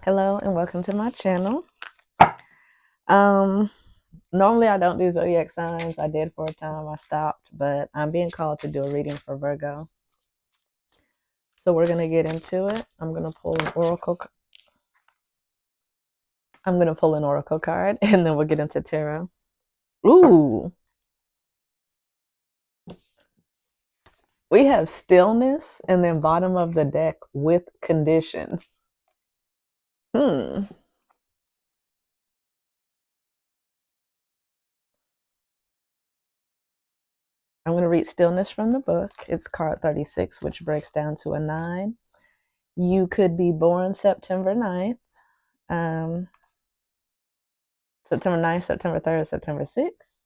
Hello and welcome to my channel. Um, Normally I don't do zodiac signs. I did for a time. I stopped, but I'm being called to do a reading for Virgo. So we're gonna get into it. I'm gonna pull an oracle card, and then we'll get into tarot. Ooh, we have stillness, and then bottom of the deck with condition. Hmm. I'm gonna read stillness from the book. It's card 36, which breaks down to a 9. You could be born September 9th. Um, September 9th, September 3rd, September 6th.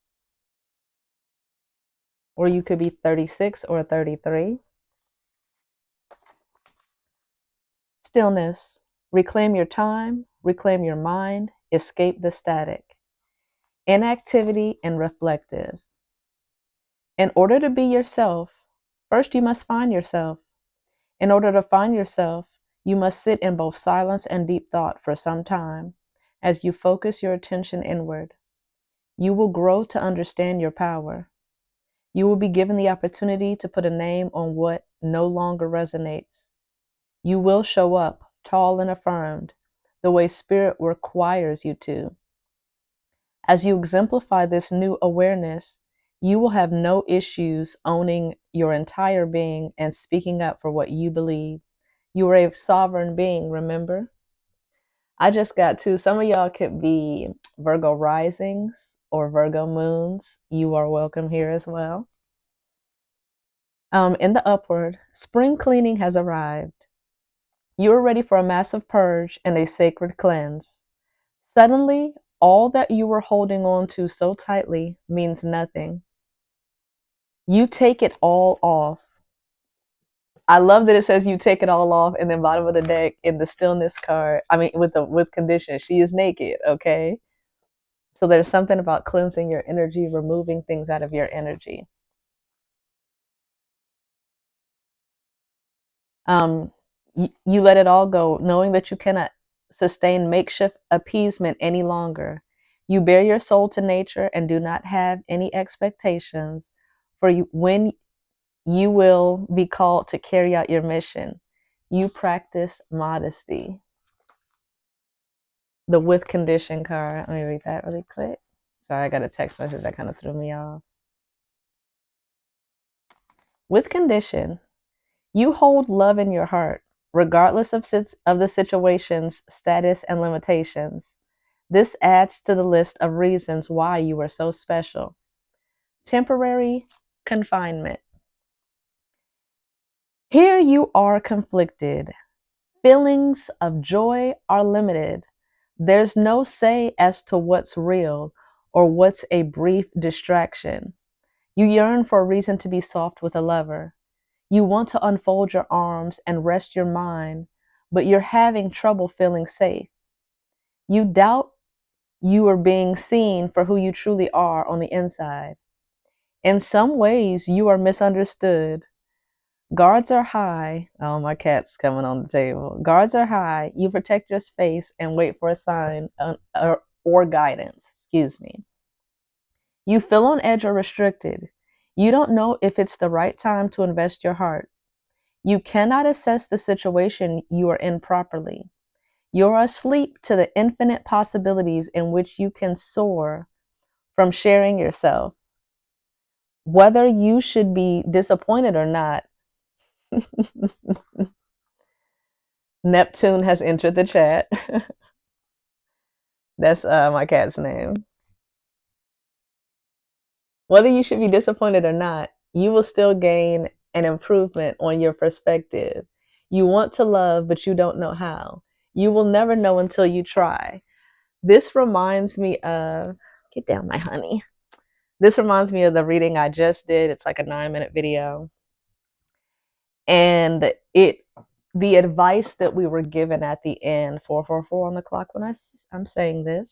Or you could be 36 or 33. Stillness. Reclaim your time, reclaim your mind, escape the static. Inactivity and reflective. In order to be yourself, first you must find yourself. In order to find yourself, you must sit in both silence and deep thought for some time as you focus your attention inward. You will grow to understand your power. You will be given the opportunity to put a name on what no longer resonates. You will show up tall and affirmed, the way Spirit requires you to. As you exemplify this new awareness, you will have no issues owning your entire being and speaking up for what you believe. You are a sovereign being, remember? I just got to, some of y'all could be Virgo risings or Virgo moons. You are welcome here as well. In the upward, spring cleaning has arrived. You are ready for a massive purge and a sacred cleanse. Suddenly, all that you were holding on to so tightly means nothing. You take it all off. I love that it says you take it all off, and then bottom of the deck in the stillness card. I mean, with condition, she is naked. Okay, so there's something about cleansing your energy, removing things out of your energy. Um, you let it all go, knowing that you cannot sustain makeshift appeasement any longer. You bare your soul to nature and do not have any expectations for you when you will be called to carry out your mission. You practice modesty. The with condition card. Let me read that really quick. Sorry, I got a text message that kind of threw me off. With condition, you hold love in your heart, regardless of the situation's status and limitations. This adds to the list of reasons why you are so special. Temporary confinement. Here you are conflicted. Feelings of joy are limited. There's no say as to what's real or what's a brief distraction. You yearn for a reason to be soft with a lover. You want to unfold your arms and rest your mind, but you're having trouble feeling safe. You doubt you are being seen for who you truly are on the inside. In some ways, you are misunderstood. Guards are high. Oh, my cat's coming on the table. Guards are high. You protect your space and wait for a sign or guidance. Excuse me. You feel on edge or restricted. You don't know if it's the right time to invest your heart. You cannot assess the situation you are in properly. You're asleep to the infinite possibilities in which you can soar from sharing yourself. Whether you should be disappointed or not, Neptune has entered the chat. That's my cat's name. Whether you should be disappointed or not, you will still gain an improvement on your perspective. You want to love, but you don't know how. You will never know until you try. This reminds me of, get down, my honey. This reminds me of the reading I just did. It's like a 9-minute video. And the advice that we were given at the end, 444 on the clock when I'm saying this,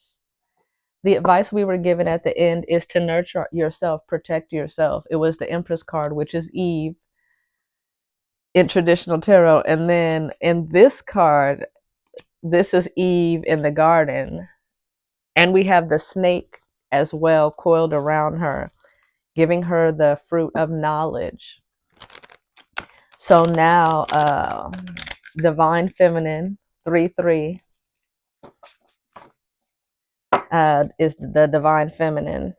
the advice we were given at the end is to nurture yourself, protect yourself. It was the Empress card, which is Eve in traditional tarot. And then in this card, This is Eve in the garden. And we have the snake as well coiled around her, giving her the fruit of knowledge. So now, divine feminine, 3 3, is the divine feminine.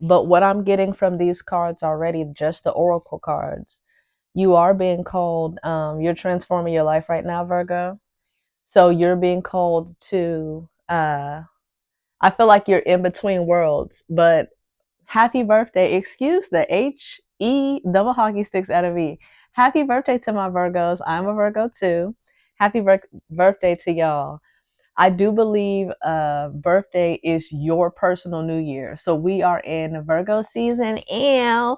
But what I'm getting from these cards already, just the oracle cards, you are being called, you're transforming your life right now, Virgo. So you're being called to, I feel like you're in between worlds, but happy birthday. Excuse the H-E double hockey sticks out of E. Happy birthday to my Virgos. I'm a Virgo too. Happy birthday to y'all. I do believe birthday is your personal new year. So we are in Virgo season, and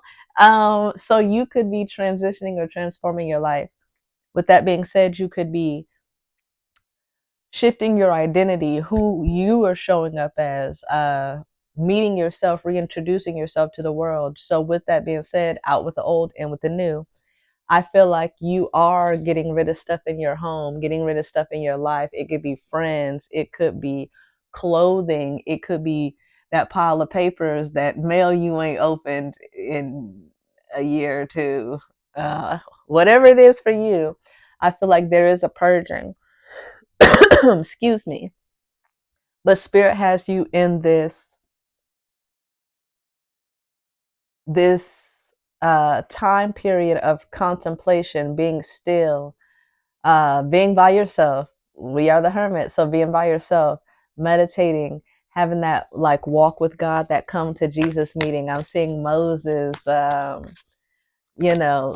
so you could be transitioning or transforming your life. With that being said, you could be shifting your identity, who you are showing up as, meeting yourself, reintroducing yourself to the world. So with that being said, out with the old and with the new. I feel like you are getting rid of stuff in your home, getting rid of stuff in your life. It could be friends, it could be clothing, it could be that pile of papers, that mail you ain't opened in a year or two. Whatever it is for you, I feel like there is a purging. Excuse me. But spirit has you in this time period of contemplation, being still, being by yourself. We are the hermit, so being by yourself, meditating, having that like walk with God, that come to Jesus meeting. I'm seeing Moses, you know,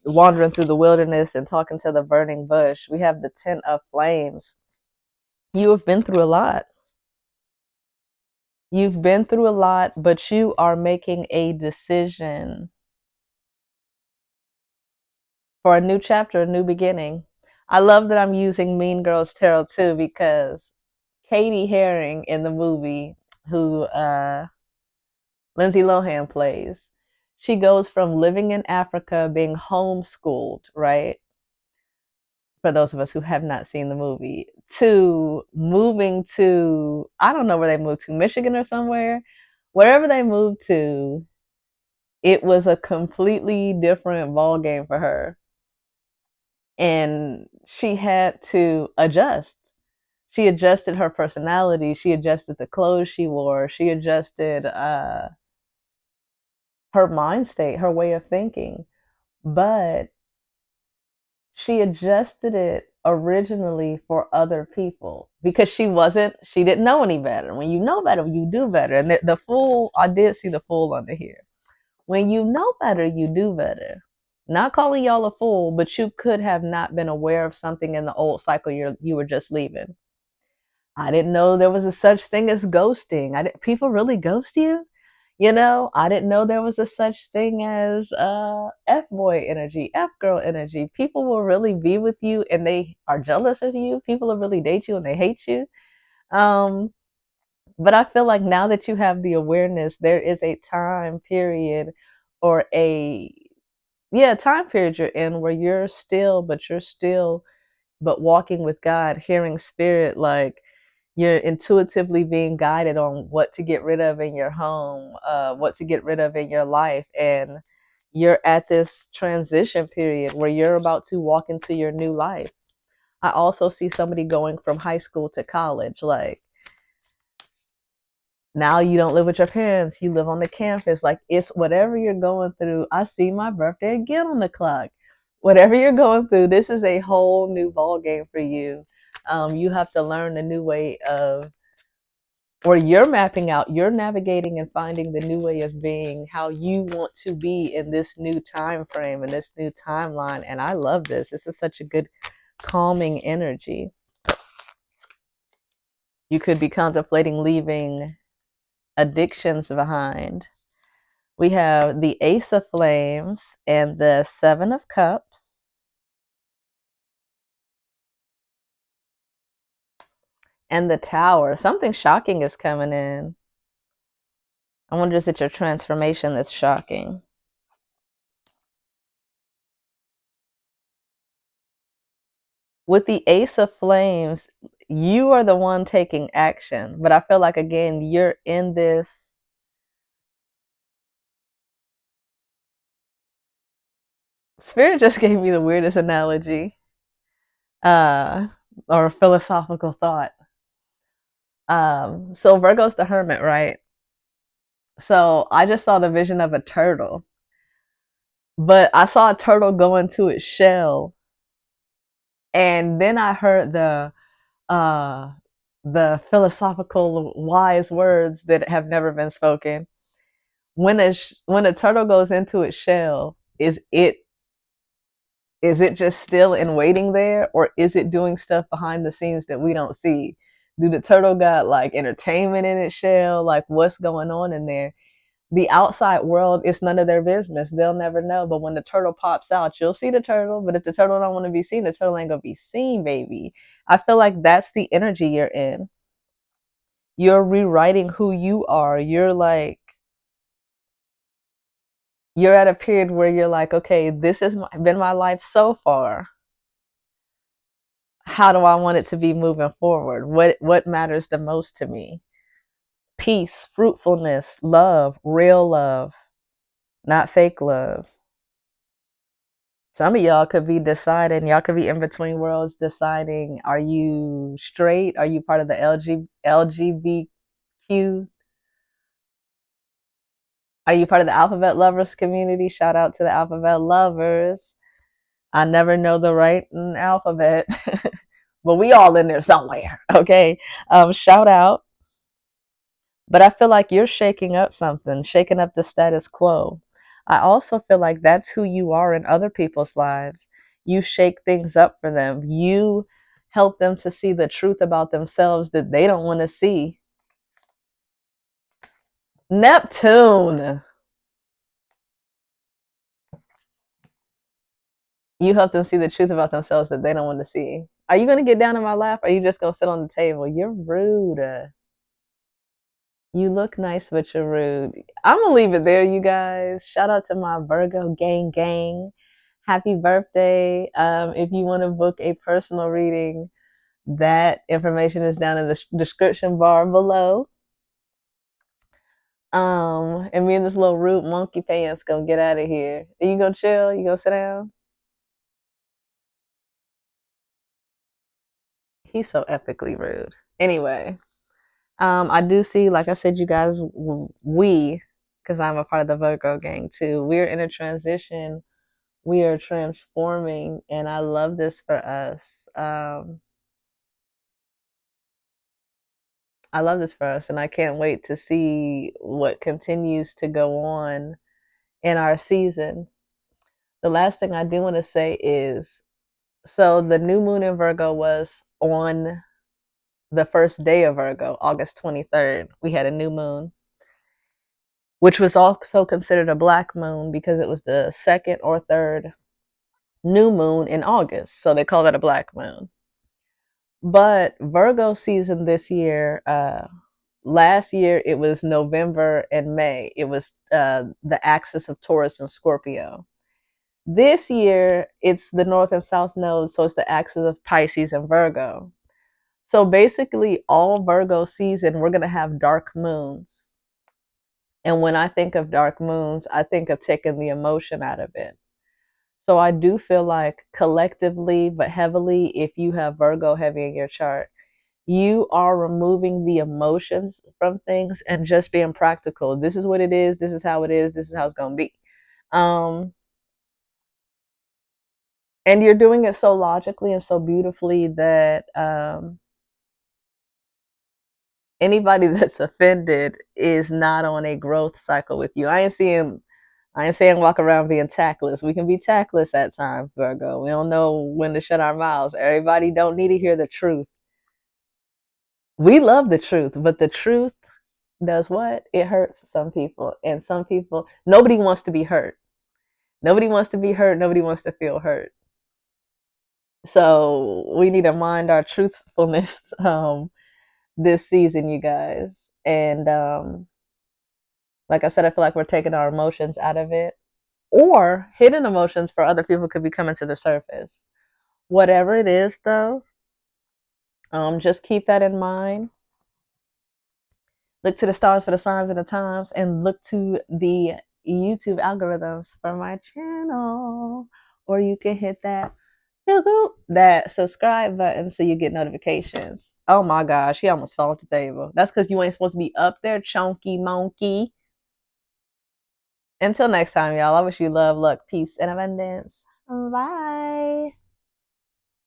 wandering through the wilderness and talking to the burning bush. We have the tent of flames. You have been through a lot. You've been through a lot, but you are making a decision for a new chapter, a new beginning. I love that I'm using Mean Girls Tarot too, because Katie Herring in the movie, who Lindsay Lohan plays, she goes from living in Africa, being homeschooled, right? For those of us who have not seen the movie, to moving to, I don't know where they moved to, Michigan or somewhere. Wherever they moved to, it was a completely different ball game for her. And she had to adjust. She adjusted her personality. She adjusted the clothes she wore. She adjusted her mind state, her way of thinking. But she adjusted it originally for other people because she didn't know any better. When you know better, you do better. And the fool, I did see the fool under here. When you know better, you do better. Not calling y'all a fool, but you could have not been aware of something in the old cycle you were just leaving. I didn't know there was a such thing as ghosting. People really ghost you? I didn't know there was a such thing as F boy energy, F girl energy. People will really be with you and they are jealous of you. People will really date you and they hate you. Um, but I feel like now that you have the awareness, there is a time period or time period you're in where but walking with God, hearing spirit, like you're intuitively being guided on what to get rid of in your home, what to get rid of in your life. And you're at this transition period where you're about to walk into your new life. I also see somebody going from high school to college. Like now you don't live with your parents, you live on the campus. Like it's whatever you're going through. I see my birthday again on the clock. Whatever you're going through, this is a whole new ball game for you. You have to learn a new way of, or you're mapping out, you're navigating and finding the new way of being, how you want to be in this new time frame and this new timeline. And I love this. This is such a good calming energy. You could be contemplating leaving addictions behind. We have the Ace of Flames and the Seven of Cups. And the Tower. Something shocking is coming in. I wonder, is it your transformation that's shocking? With the Ace of Flames, you are the one taking action. But I feel like, again, you're in this. Spirit just gave me the weirdest analogy, uh, or philosophical thought. So Virgo's the hermit, right? So I just saw the vision of a turtle, but I saw a turtle go into its shell, and then I heard uh, the philosophical wise words that have never been spoken. When a turtle goes into its shell, is it just still and waiting there, or is it doing stuff behind the scenes that we don't see? Do the turtle got like entertainment in its shell? Like, what's going on in there? The outside world is none of their business. They'll never know. But when the turtle pops out, you'll see the turtle. But if the turtle don't want to be seen, the turtle ain't gonna be seen, baby. I feel like that's the energy you're in. You're rewriting who you are. You're at a period where you're like, okay, this has been my life so far. How do I want it to be moving forward? What matters the most to me? Peace, fruitfulness, love, real love, not fake love. Some of y'all could be deciding, y'all could be in between worlds deciding, are you straight? Are you part of the LGBTQ? Are you part of the alphabet lovers community? Shout out to the alphabet lovers. I never know the right alphabet, but we all in there somewhere, okay? Shout out. But I feel like you're shaking up something, shaking up the status quo. I also feel like that's who you are in other people's lives. You shake things up for them. You help them to see the truth about themselves that they don't want to see. Neptune. You help them see the truth about themselves that they don't want to see. Are you going to get down in my lap, or are you just going to sit on the table? You're rude. You look nice, but you're rude. I'm gonna leave it there, you guys. Shout out to my Virgo gang. Happy birthday. If you want to book a personal reading, that information is down in the description bar below. And me and this little rude monkey pants gonna get out of here. Are you gonna chill? You gonna sit down? He's so epically rude. Anyway, I do see, like I said, you guys, because I'm a part of the Virgo gang too, we're in a transition. We are transforming, and I love this for us. Um, I love this for us, and I can't wait to see what continues to go on in our season. The last thing I do want to say is, so the new moon in Virgo was on the first day of Virgo, August 23rd. We had a new moon, which was also considered a black moon because it was the second or third new moon in August. So they call that a black moon. But Virgo season this year, last year it was November and May. It was the axis of Taurus and Scorpio. This year it's the North and South nodes, so it's the axis of Pisces and Virgo. So basically, all Virgo season, we're going to have dark moons. And when I think of dark moons, I think of taking the emotion out of it. So I do feel like collectively, but heavily, if you have Virgo heavy in your chart, you are removing the emotions from things and just being practical. This is what it is. This is how it is. This is how it's going to be. Um, and you're doing it so logically and so beautifully that anybody that's offended is not on a growth cycle with you. I ain't saying walk around being tactless. We can be tactless at times, Virgo. We don't know when to shut our mouths. Everybody don't need to hear the truth. We love the truth, but the truth does what? It hurts some people. And some people, nobody wants to be hurt. Nobody wants to be hurt. Nobody wants to feel hurt. So we need to mind our truthfulness this season, you guys. And like I said, I feel like we're taking our emotions out of it, or hidden emotions for other people could be coming to the surface. Whatever it is, though, just keep that in mind. Look to the stars for the signs of the times, and look to the YouTube algorithms for my channel. Or you can hit that subscribe button so you get notifications. Oh my gosh, he almost fell off the table. That's because you ain't supposed to be up there, chunky monkey. Until next time, y'all, I wish you love, luck, peace, and abundance. Bye.